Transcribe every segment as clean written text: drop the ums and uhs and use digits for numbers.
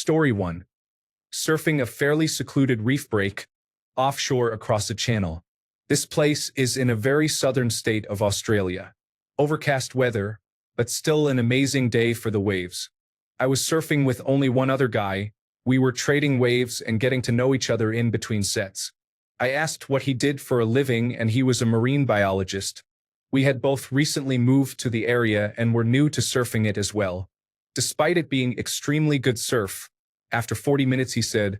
Story 1. Surfing a fairly secluded reef break, offshore across the channel. This place is in a very southern state of Australia. Overcast weather, but still an amazing day for the waves. I was surfing with only one other guy. We were trading waves and getting to know each other in between sets. I asked what he did for a living, and he was a marine biologist. We had both recently moved to the area and were new to surfing it as well. Despite it being extremely good surf, after 40 minutes he said,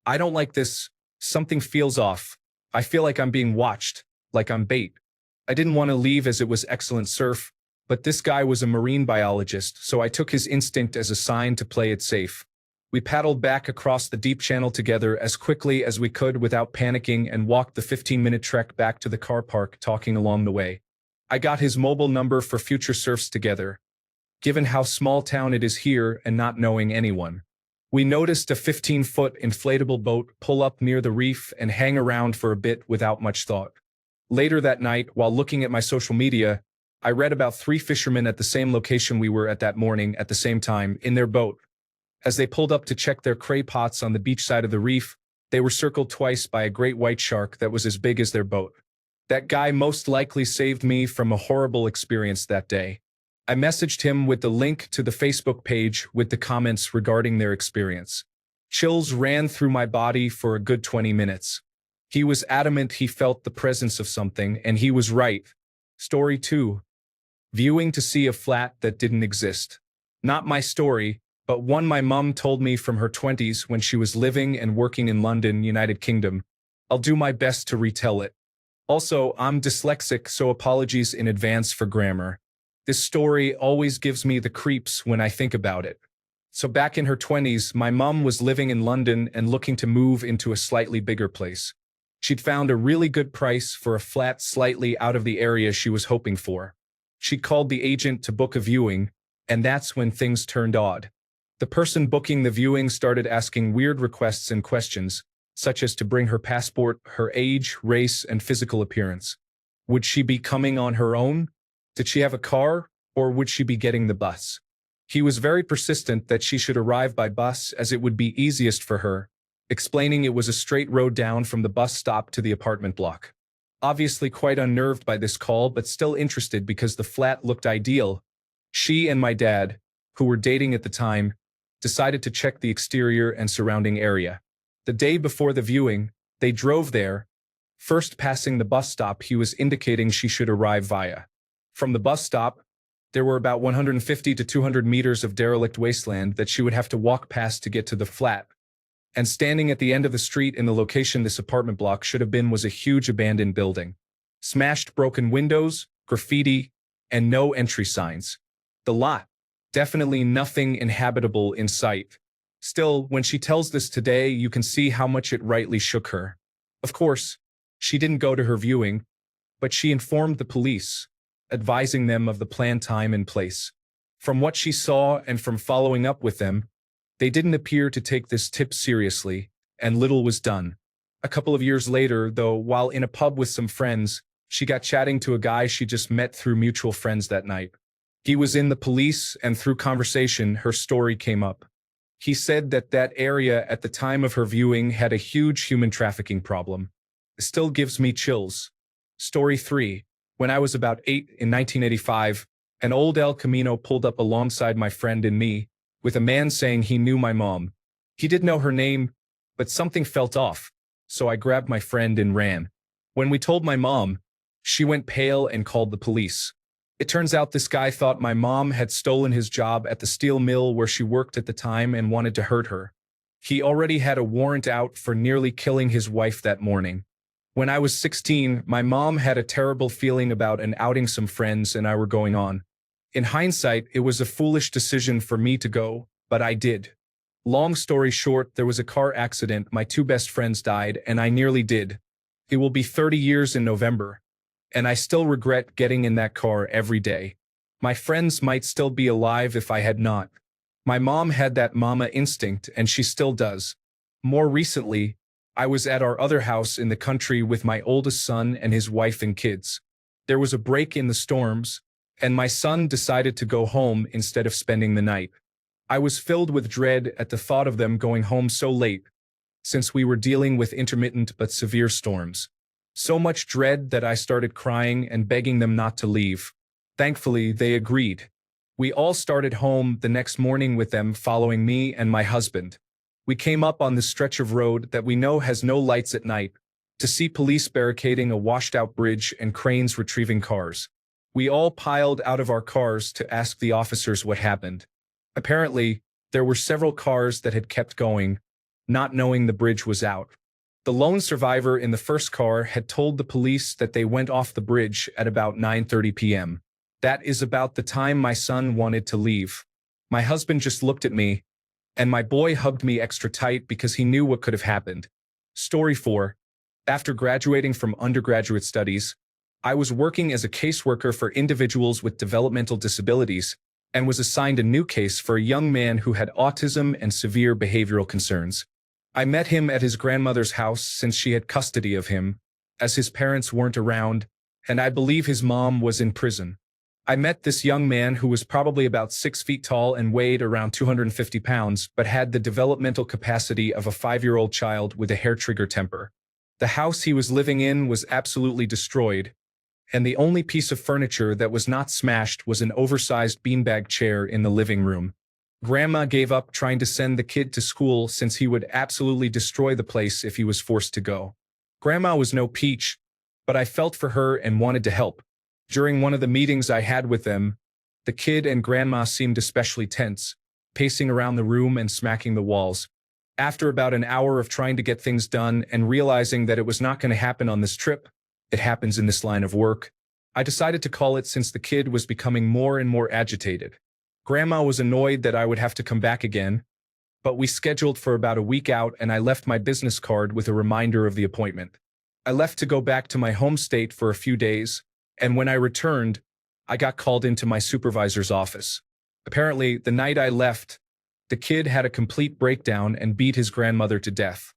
"I don't like this. Something feels off. I feel like I'm being watched, like I'm bait." I didn't want to leave as it was excellent surf, but this guy was a marine biologist, so I took his instinct as a sign to play it safe. We paddled back across the deep channel together as quickly as we could without panicking and walked the 15-minute trek back to the car park, talking along the way. I got his mobile number for future surfs together, given how small town it is here and not knowing anyone. We noticed a 15-foot inflatable boat pull up near the reef and hang around for a bit without much thought. Later that night, while looking at my social media, I read about 3 fishermen at the same location we were at that morning at the same time, in their boat. As they pulled up to check their cray pots on the beach side of the reef, they were circled twice by a great white shark that was as big as their boat. That guy most likely saved me from a horrible experience that day. I messaged him with the link to the Facebook page with the comments regarding their experience. Chills ran through my body for a good 20 minutes. He was adamant he felt the presence of something, and he was right. Story 2. Viewing to see a flat that didn't exist. Not my story, but one my mum told me from her 20s when she was living and working in London, United Kingdom. I'll do my best to retell it. Also, I'm dyslexic, so apologies in advance for grammar. This story always gives me the creeps when I think about it. So back in her 20s, my mum was living in London and looking to move into a slightly bigger place. She'd found a really good price for a flat slightly out of the area she was hoping for. She called the agent to book a viewing, and that's when things turned odd. The person booking the viewing started asking weird requests and questions, such as to bring her passport, her age, race, and physical appearance. Would she be coming on her own? Did she have a car, or would she be getting the bus? He was very persistent that she should arrive by bus as it would be easiest for her, explaining it was a straight road down from the bus stop to the apartment block. Obviously quite unnerved by this call, but still interested because the flat looked ideal, she and my dad, who were dating at the time, decided to check the exterior and surrounding area. The day before the viewing, they drove there. First passing the bus stop, he was indicating she should arrive via. From the bus stop, there were about 150 to 200 meters of derelict wasteland that she would have to walk past to get to the flat. And standing at the end of the street in the location this apartment block should have been was a huge abandoned building. Smashed broken windows, graffiti, and no entry signs. The lot. Definitely nothing inhabitable in sight. Still, when she tells this today, you can see how much it rightly shook her. Of course, she didn't go to her viewing, but she informed the police, advising them of the planned time and place. From what she saw and from following up with them, they didn't appear to take this tip seriously, and little was done. A couple of years later, though, while in a pub with some friends, she got chatting to a guy she just met through mutual friends that night. He was in the police, and through conversation, her story came up. He said that that area at the time of her viewing had a huge human trafficking problem. It still gives me chills. Story 3. When I was about 8 in 1985, an old El Camino pulled up alongside my friend and me, with a man saying he knew my mom. He did know her name, but something felt off, so I grabbed my friend and ran. When we told my mom, she went pale and called the police. It turns out this guy thought my mom had stolen his job at the steel mill where she worked at the time and wanted to hurt her. He already had a warrant out for nearly killing his wife that morning. When I was 16, my mom had a terrible feeling about an outing some friends and I were going on. In hindsight, it was a foolish decision for me to go, but I did. Long story short, there was a car accident, my 2 best friends died, and I nearly did. It will be 30 years in November, and I still regret getting in that car every day. My friends might still be alive if I had not. My mom had that mama instinct, and she still does. More recently, I was at our other house in the country with my oldest son and his wife and kids. There was a break in the storms, and my son decided to go home instead of spending the night. I was filled with dread at the thought of them going home so late, since we were dealing with intermittent but severe storms. So much dread that I started crying and begging them not to leave. Thankfully, they agreed. We all started home the next morning with them following me and my husband. We came up on the stretch of road that we know has no lights at night, to see police barricading a washed-out bridge and cranes retrieving cars. We all piled out of our cars to ask the officers what happened. Apparently, there were several cars that had kept going, not knowing the bridge was out. The lone survivor in the first car had told the police that they went off the bridge at about 9:30 p.m. That is about the time my son wanted to leave. My husband just looked at me, and my boy hugged me extra tight because he knew what could have happened. Story 4. After graduating from undergraduate studies, I was working as a caseworker for individuals with developmental disabilities and was assigned a new case for a young man who had autism and severe behavioral concerns. I met him at his grandmother's house since she had custody of him, as his parents weren't around, and I believe his mom was in prison. I met this young man who was probably about 6 feet tall and weighed around 250 pounds, but had the developmental capacity of a 5-year-old child with a hair-trigger temper. The house he was living in was absolutely destroyed, and the only piece of furniture that was not smashed was an oversized beanbag chair in the living room. Grandma gave up trying to send the kid to school since he would absolutely destroy the place if he was forced to go. Grandma was no peach, but I felt for her and wanted to help. During one of the meetings I had with them, the kid and Grandma seemed especially tense, pacing around the room and smacking the walls. After about an hour of trying to get things done and realizing that it was not going to happen on this trip, it happens in this line of work, I decided to call it since the kid was becoming more and more agitated. Grandma was annoyed that I would have to come back again, but we scheduled for about a week out and I left my business card with a reminder of the appointment. I left to go back to my home state for a few days, and when I returned, I got called into my supervisor's office. Apparently, the night I left, the kid had a complete breakdown and beat his grandmother to death.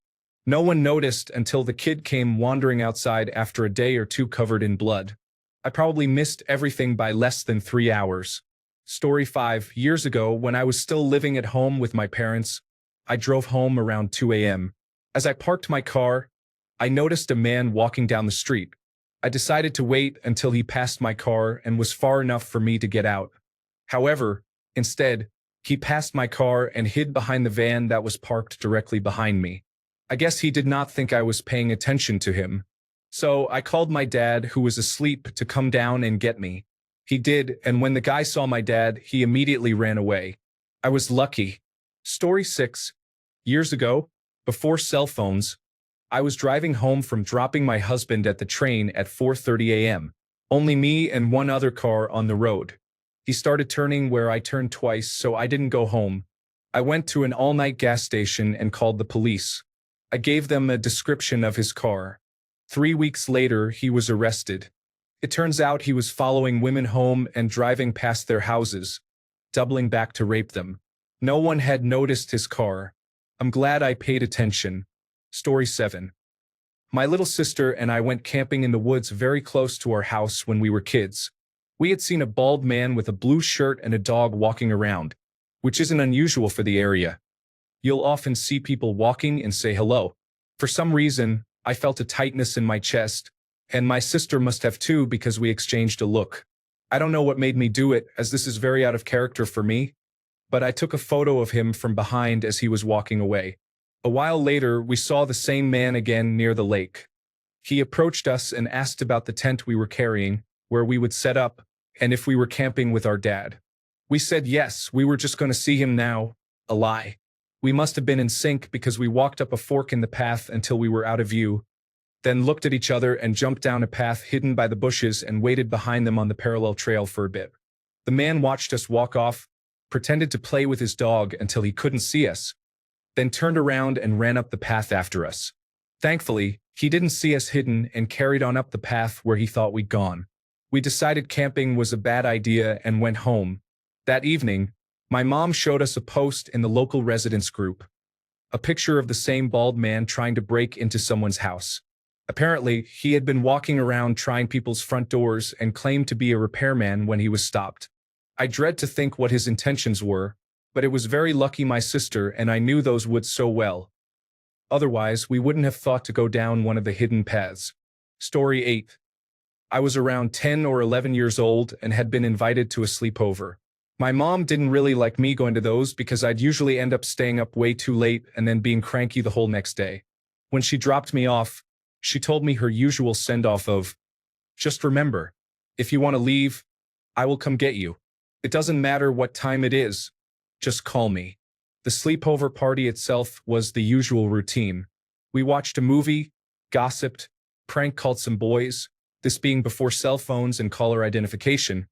No one noticed until the kid came wandering outside after a day or two covered in blood. I probably missed everything by less than 3 hours. Story 5. Years ago, when I was still living at home with my parents, I drove home around 2 a.m. As I parked my car, I noticed a man walking down the street. I decided to wait until he passed my car and was far enough for me to get out. However, instead, he passed my car and hid behind the van that was parked directly behind me. I guess he did not think I was paying attention to him. So I called my dad, who was asleep, to come down and get me. He did, and when the guy saw my dad, he immediately ran away. I was lucky. Story 6. Years ago, before cell phones, I was driving home from dropping my husband at the train at 4:30 a.m. Only me and one other car on the road. He started turning where I turned twice, so I didn't go home. I went to an all-night gas station and called the police. I gave them a description of his car. 3 weeks later, he was arrested. It turns out he was following women home and driving past their houses, doubling back to rape them. No one had noticed his car. I'm glad I paid attention. Story 7. My little sister and I went camping in the woods very close to our house when we were kids. We had seen a bald man with a blue shirt and a dog walking around, which isn't unusual for the area. You'll often see people walking and say hello. For some reason, I felt a tightness in my chest, and my sister must have too because we exchanged a look. I don't know what made me do it, as this is very out of character for me, but I took a photo of him from behind as he was walking away. A while later, we saw the same man again near the lake. He approached us and asked about the tent we were carrying, where we would set up, and if we were camping with our dad. We said yes, we were just going to see him now. A lie. We must have been in sync because we walked up a fork in the path until we were out of view, then looked at each other and jumped down a path hidden by the bushes and waited behind them on the parallel trail for a bit. The man watched us walk off, pretended to play with his dog until he couldn't see us, then turned around and ran up the path after us. Thankfully, he didn't see us hidden and carried on up the path where he thought we'd gone. We decided camping was a bad idea and went home. That evening, my mom showed us a post in the local residents group, a picture of the same bald man trying to break into someone's house. Apparently, he had been walking around trying people's front doors and claimed to be a repairman when he was stopped. I dread to think what his intentions were, But it was very lucky my sister and I knew those woods so well. Otherwise, we wouldn't have thought to go down one of the hidden paths. Story 8. I was around 10 or 11 years old and had been invited to a sleepover. My mom didn't really like me going to those because I'd usually end up staying up way too late and then being cranky the whole next day. When she dropped me off, she told me her usual send-off of, "Just remember, if you want to leave, I will come get you. It doesn't matter what time it is. Just call me." The sleepover party itself was the usual routine. We watched a movie, gossiped, prank called some boys, this being before cell phones and caller identification,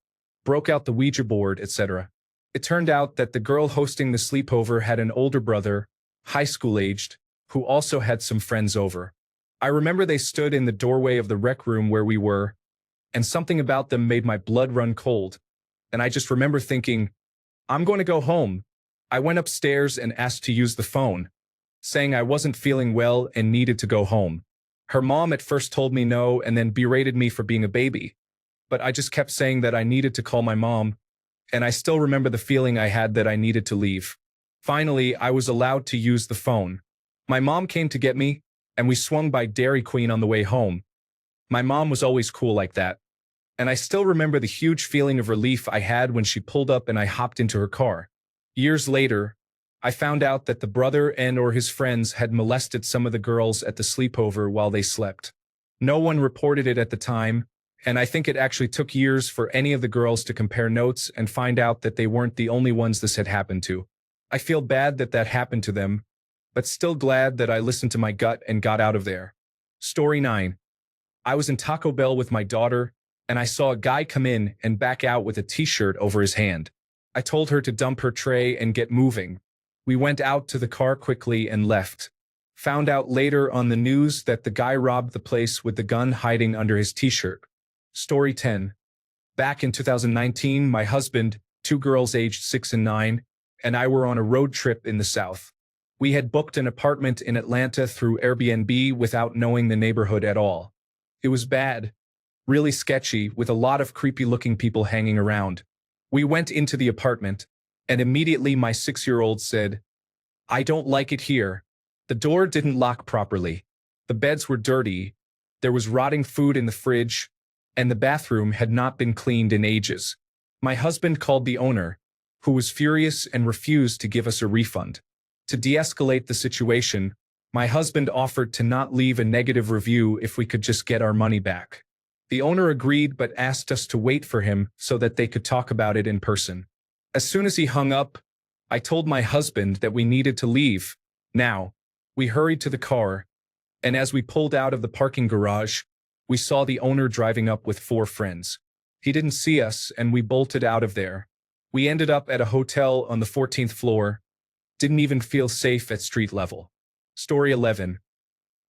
broke out the Ouija board, etc. It turned out that the girl hosting the sleepover had an older brother, high school-aged, who also had some friends over. I remember they stood in the doorway of the rec room where we were, and something about them made my blood run cold. And I just remember thinking, I'm going to go home. I went upstairs and asked to use the phone, saying I wasn't feeling well and needed to go home. Her mom at first told me no and then berated me for being a baby. But I just kept saying that I needed to call my mom, and I still remember the feeling I had that I needed to leave. Finally, I was allowed to use the phone. My mom came to get me, and we swung by Dairy Queen on the way home. My mom was always cool like that. And I still remember the huge feeling of relief I had when she pulled up and I hopped into her car. Years later, I found out that the brother and/or his friends had molested some of the girls at the sleepover while they slept. No one reported it at the time, and I think it actually took years for any of the girls to compare notes and find out that they weren't the only ones this had happened to. I feel bad that that happened to them, but still glad that I listened to my gut and got out of there. Story 9. I was in Taco Bell with my daughter, and I saw a guy come in and back out with a t-shirt over his hand. I told her to dump her tray and get moving. We went out to the car quickly and left. Found out later on the news that the guy robbed the place with the gun hiding under his t-shirt. Story 10. Back in 2019, my husband, 2 girls aged 6 and 9, and I were on a road trip in the South. We had booked an apartment in Atlanta through Airbnb without knowing the neighborhood at all. It was bad, really sketchy, with a lot of creepy-looking people hanging around. We went into the apartment, and immediately my 6-year-old said, "I don't like it here." The door didn't lock properly. The beds were dirty. There was rotting food in the fridge, and the bathroom had not been cleaned in ages. My husband called the owner, who was furious and refused to give us a refund. To de-escalate the situation, my husband offered to not leave a negative review if we could just get our money back. The owner agreed but asked us to wait for him so that they could talk about it in person. As soon as he hung up, I told my husband that we needed to leave. Now, we hurried to the car, and as we pulled out of the parking garage, we saw the owner driving up with 4 friends. He didn't see us, and we bolted out of there. We ended up at a hotel on the 14th floor. Didn't even feel safe at street level. Story 11.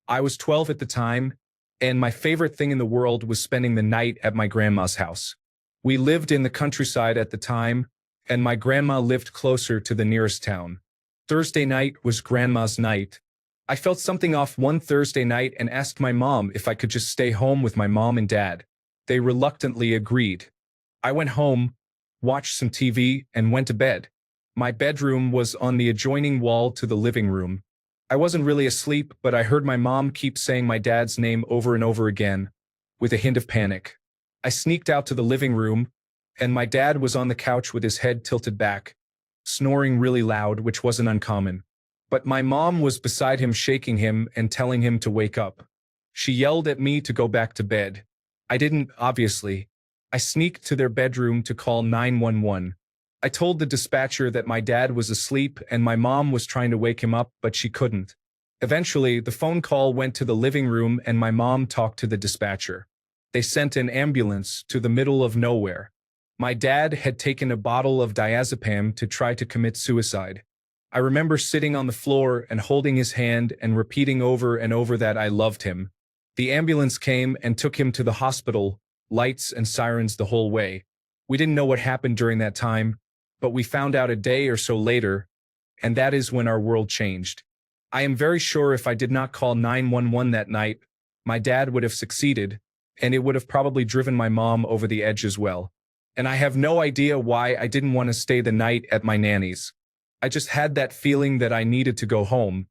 I was 12 at the time, and my favorite thing in the world was spending the night at my grandma's house. We lived in the countryside at the time, and my grandma lived closer to the nearest town. Thursday night was grandma's night. I felt something off one Thursday night and asked my mom if I could just stay home with my mom and dad. They reluctantly agreed. I went home, watched some TV, and went to bed. My bedroom was on the adjoining wall to the living room. I wasn't really asleep, but I heard my mom keep saying my dad's name over and over again, with a hint of panic. I sneaked out to the living room, and my dad was on the couch with his head tilted back, snoring really loud, which wasn't uncommon. But my mom was beside him, shaking him and telling him to wake up. She yelled at me to go back to bed. I didn't, obviously. I sneaked to their bedroom to call 911. I told the dispatcher that my dad was asleep and my mom was trying to wake him up, but she couldn't. Eventually, the phone call went to the living room and my mom talked to the dispatcher. They sent an ambulance to the middle of nowhere. My dad had taken a bottle of diazepam to try to commit suicide. I remember sitting on the floor and holding his hand and repeating over and over that I loved him. The ambulance came and took him to the hospital, lights and sirens the whole way. We didn't know what happened during that time, but we found out a day or so later, and that is when our world changed. I am very sure if I did not call 911 that night, my dad would have succeeded, and it would have probably driven my mom over the edge as well. And I have no idea why I didn't want to stay the night at my nanny's. I just had that feeling that I needed to go home,